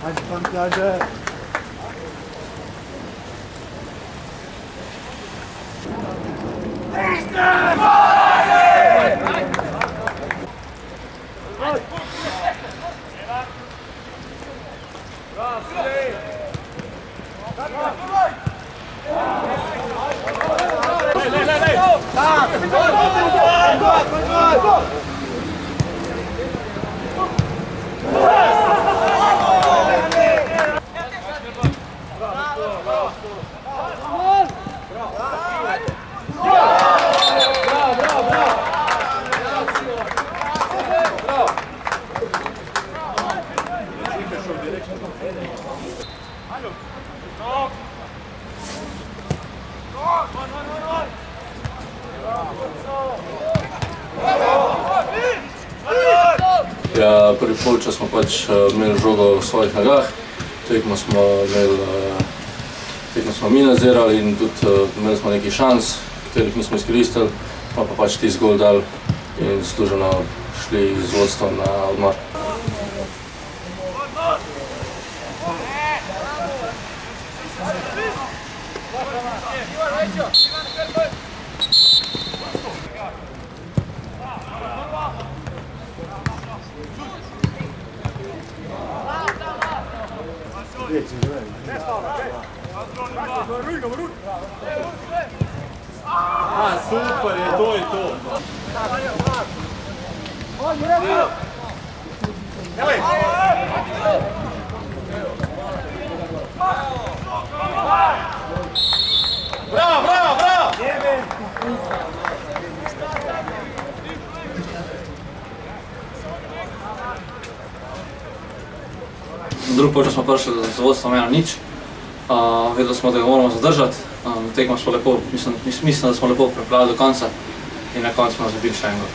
Hadi pantajı. Ja, prvi polčas smo pač imeli žogo v svojih nogah, tekmo smo mi nadzirali in tudi imeli smo nekaj šans, katerih nismo izkoristili, pa pač tisti gol dali in zasluženo šli z vodstvom na odmor. Super je, to je to. Bravo, bravo, bravo! Drugi polčas smo prišli z vodstvom 1-0. Vedeli smo, da ga moramo zadržati. Tekmo smo lepo, mislim, da smo lepo pripravili do konca in na koncu smo zabili še en gol.